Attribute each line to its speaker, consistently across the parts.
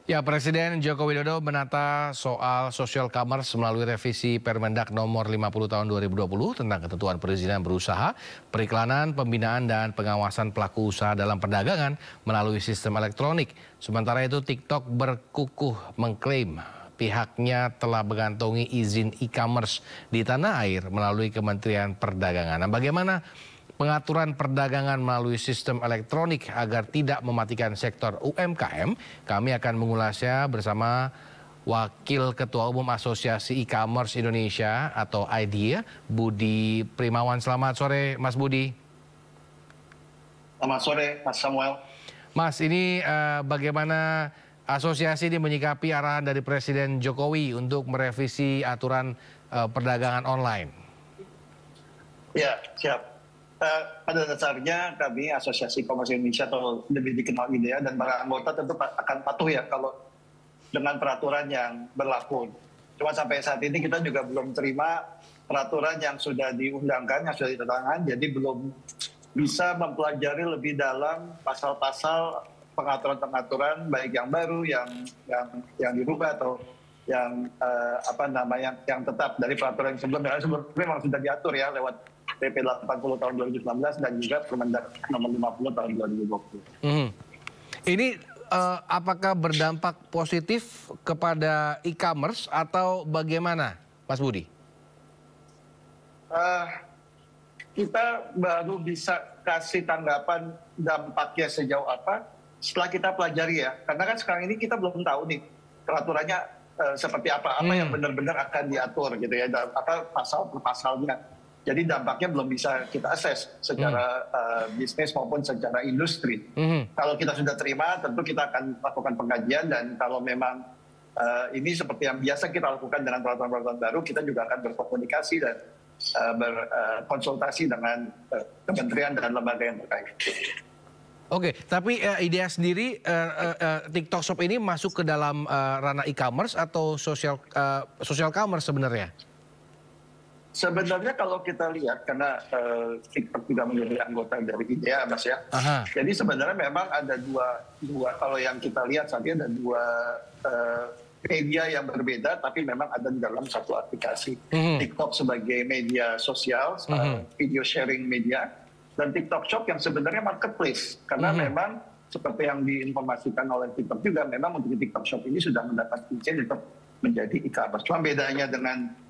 Speaker 1: Ya, Presiden Joko Widodo menata soal social commerce melalui revisi Permendak nomor 50 tahun 2020 tentang ketentuan perizinan berusaha, periklanan, pembinaan dan pengawasan pelaku usaha dalam perdagangan melalui sistem elektronik. Sementara itu TikTok berkukuh mengklaim pihaknya telah mengantongi izin e-commerce di tanah air melalui Kementerian Perdagangan. Nah, bagaimana pengaturan perdagangan melalui sistem elektronik agar tidak mematikan sektor UMKM? Kami akan mengulasnya bersama Wakil Ketua Umum Asosiasi E-Commerce Indonesia atau IDEA, Budi Primawan. Selamat sore, Mas Budi.
Speaker 2: Selamat sore, Mas Samuel.
Speaker 1: Mas, ini bagaimana asosiasi ini menyikapi arahan dari Presiden Jokowi untuk merevisi aturan perdagangan online?
Speaker 2: Ya, siap. Pada dasarnya kami Asosiasi E-Commerce Indonesia atau lebih dikenal IDEA dan para anggota tentu akan patuh ya kalau dengan peraturan yang berlaku. Cuma sampai saat ini kita juga belum terima peraturan yang sudah diundangkan, yang sudah ditandatangani, jadi belum bisa mempelajari lebih dalam pasal-pasal pengaturan-pengaturan baik yang baru, yang dirubah atau yang yang tetap dari peraturan yang sebelumnya. Sebelumnya memang sudah diatur ya lewat PP 80 tahun 2019 dan juga Permendak nomor 50 tahun 2020.
Speaker 1: Ini apakah berdampak positif kepada e-commerce atau bagaimana, Mas Budi?
Speaker 2: Kita baru bisa kasih tanggapan dampaknya sejauh apa setelah kita pelajari ya. Karena kan sekarang ini kita belum tahu nih peraturannya seperti apa yang benar-benar akan diatur gitu ya, apa pasal per pasalnya. Jadi dampaknya belum bisa kita assess secara bisnis maupun secara industri. Kalau kita sudah terima, tentu kita akan lakukan pengkajian dan kalau memang ini seperti yang biasa kita lakukan dengan peraturan-peraturan baru, kita juga akan berkomunikasi dan berkonsultasi dengan kementerian dan lembaga yang terkait.
Speaker 1: Oke, tapi IDEA sendiri TikTok Shop ini masuk ke dalam ranah e-commerce atau social commerce sebenarnya?
Speaker 2: Sebenarnya kalau kita lihat, karena TikTok juga menjadi anggota dari IDEA, Mas ya. Jadi sebenarnya memang ada dua kalau yang kita lihat saat ini ada dua media yang berbeda, tapi memang ada di dalam satu aplikasi. TikTok sebagai media sosial, video sharing media, dan TikTok Shop yang sebenarnya marketplace. Karena memang seperti yang diinformasikan oleh TikTok juga, memang untuk TikTok Shop ini sudah mendapat izin untuk menjadi e-commerce. Cuma bedanya dengan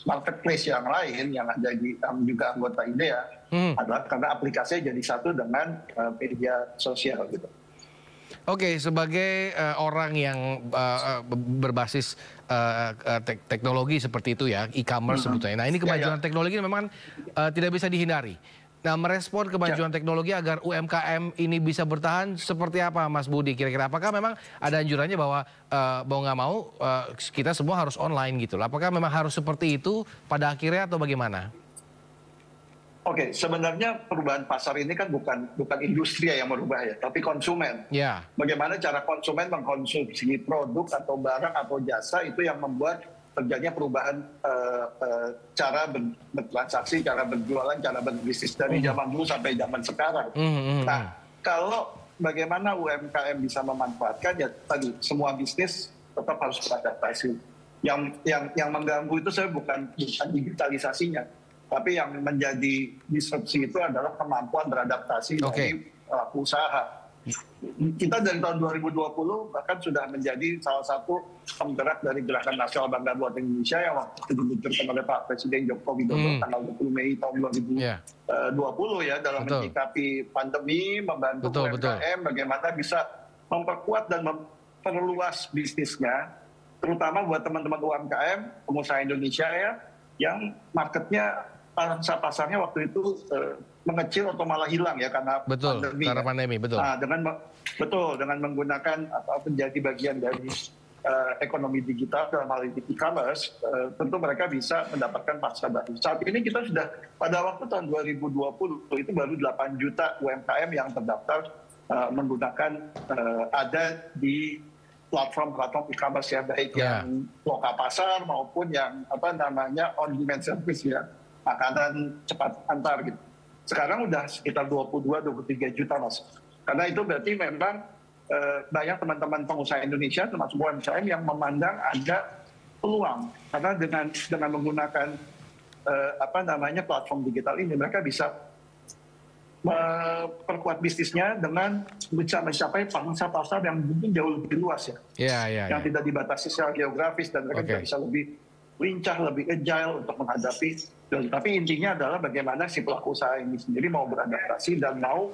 Speaker 2: marketplace yang lain yang ada yang juga anggota IDEA adalah karena aplikasinya jadi satu dengan media sosial gitu.
Speaker 1: Oke, sebagai orang yang berbasis teknologi seperti itu ya, e-commerce sebetulnya. Nah, ini kemajuan teknologi memang tidak bisa dihindari. Nah, merespon kemajuan teknologi agar UMKM ini bisa bertahan seperti apa, Mas Budi? Kira-kira apakah memang ada anjurannya bahwa mau nggak mau kita semua harus online gitu? Apakah memang harus seperti itu pada akhirnya atau bagaimana?
Speaker 2: Oke, sebenarnya perubahan pasar ini kan bukan industri yang merubah ya, tapi konsumen.
Speaker 1: Ya.
Speaker 2: Bagaimana cara konsumen mengkonsumsi produk atau barang atau jasa itu yang membuat terjadinya perubahan cara bertransaksi, cara berjualan, cara berbisnis dari zaman dulu sampai zaman sekarang. Nah, kalau bagaimana UMKM bisa memanfaatkan ya tadi semua bisnis tetap harus beradaptasi. Yang mengganggu itu saya bukan digitalisasinya, tapi yang menjadi disrupsi itu adalah kemampuan beradaptasi dari pelaku usaha. Kita dari tahun 2020 bahkan sudah menjadi salah satu penggerak dari Gerakan Nasional Bangga Buatan Indonesia yang waktu itu diluncurkan oleh Pak Presiden Joko Widodo tanggal 20 Mei tahun 2020 ya dalam menyikapi pandemi, membantu UMKM bagaimana bisa memperkuat dan memperluas bisnisnya, terutama buat teman-teman UMKM, pengusaha Indonesia ya, yang marketnya pasarnya waktu itu mengecil atau malah hilang ya karena pandemi.
Speaker 1: Karena pandemi, betul.
Speaker 2: Nah, dengan menggunakan atau menjadi bagian dari ekonomi digital dalam hal ini e-commerce, tentu mereka bisa mendapatkan pasar baru. Saat ini kita sudah pada waktu tahun 2020 itu baru 8 juta UMKM yang terdaftar menggunakan ada di platform e-commerce ya, baik yang lokal pasar maupun yang on-demand service ya, makanan cepat antar gitu. Sekarang udah sekitar 22-23 juta Mas. Karena itu berarti memang banyak teman-teman pengusaha Indonesia termasuk UMKM yang memandang ada peluang karena dengan menggunakan platform digital ini mereka bisa memperkuat bisnisnya dengan bisa mencapai pangsa pasar yang mungkin jauh lebih luas yang tidak dibatasi secara geografis dan mereka bisa lebih lincah, lebih agile untuk menghadapi. Tapi intinya adalah bagaimana si pelaku usaha ini sendiri mau beradaptasi dan mau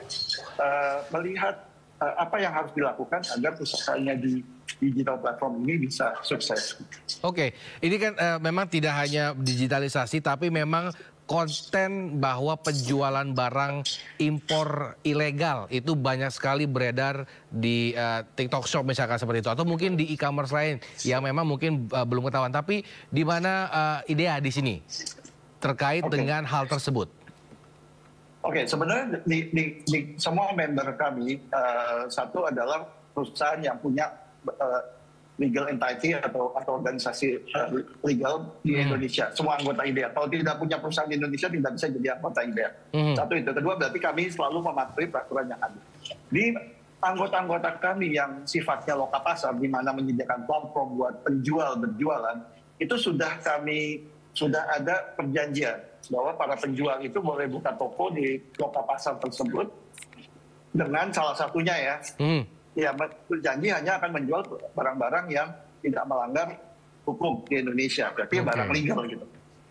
Speaker 2: melihat apa yang harus dilakukan agar usahanya di digital platform ini bisa sukses.
Speaker 1: Oke, ini kan memang tidak hanya digitalisasi, tapi memang konten bahwa penjualan barang impor ilegal itu banyak sekali beredar di TikTok Shop misalkan seperti itu, atau mungkin di e-commerce lain yang memang mungkin belum ketahuan. Tapi di mana IDEA di sini terkait dengan hal tersebut?
Speaker 2: Oke, sebenarnya di semua member kami, satu adalah perusahaan yang punya legal entity atau organisasi legal di Indonesia. Semua anggota IDEA. Kalau tidak punya perusahaan di Indonesia tidak bisa jadi anggota IDEA. Satu itu. Kedua berarti kami selalu mematuhi peraturan yang ada. Di anggota-anggota kami yang sifatnya loka pasar, di mana menyediakan platform buat penjual berjualan, itu sudah ada perjanjian bahwa para penjual itu boleh buka toko di loka pasar tersebut dengan salah satunya ya berjanji hanya akan menjual barang-barang yang tidak melanggar hukum di Indonesia, berarti barang legal gitu.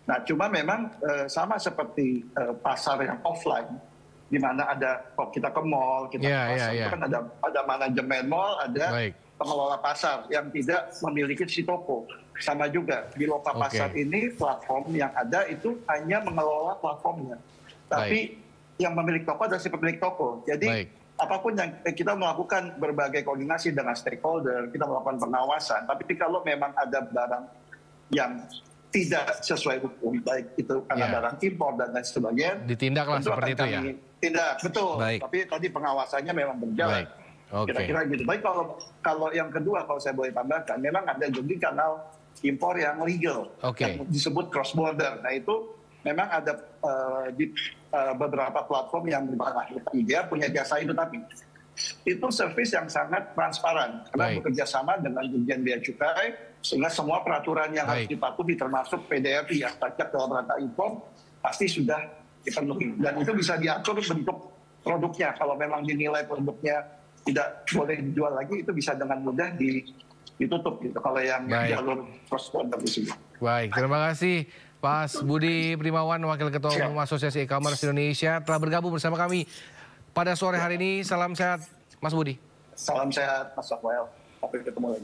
Speaker 2: Nah, cuma memang sama seperti pasar yang offline, di mana ada kalau kita ke mall, kita ke pasar, itu kan ada manajemen mall, ada pengelola pasar yang tidak memiliki si toko. Sama juga di loka pasar ini platform yang ada itu hanya mengelola platformnya, tapi yang memiliki toko adalah si pemilik toko. Jadi apapun yang kita melakukan berbagai koordinasi dengan stakeholder, kita melakukan pengawasan. Tapi kalau memang ada barang yang tidak sesuai hukum, baik itu karena barang impor dan lain sebagainya,
Speaker 1: ditindaklah seperti itu ya.
Speaker 2: Tindak, betul. Tapi tadi pengawasannya memang berjalan. Kira-kira gitu. Baik, kalau yang kedua, kalau saya boleh tambahkan, memang ada juga kanal impor yang legal, yang disebut cross border. Nah itu memang ada di beberapa platform yang IDEA punya jasa itu, tapi itu service yang sangat transparan karena bekerja sama dengan Dirjen Bea Cukai, sehingga semua peraturan yang harus dipatuhi termasuk PDRI yang pajak dalam rangka impor pasti sudah dipenuhi dan itu bisa diatur bentuk produknya. Kalau memang dinilai produknya tidak boleh dijual lagi, itu bisa dengan mudah ditutup gitu kalau yang jalur cross border itu.
Speaker 1: Baik, terima kasih Mas Budi Primawan, Wakil Ketua Umum Asosiasi E-Commerce Indonesia, telah bergabung bersama kami pada sore hari ini. Salam sehat, Mas Budi.
Speaker 2: Salam sehat, Mas Samuel. Sampai ketemu lagi.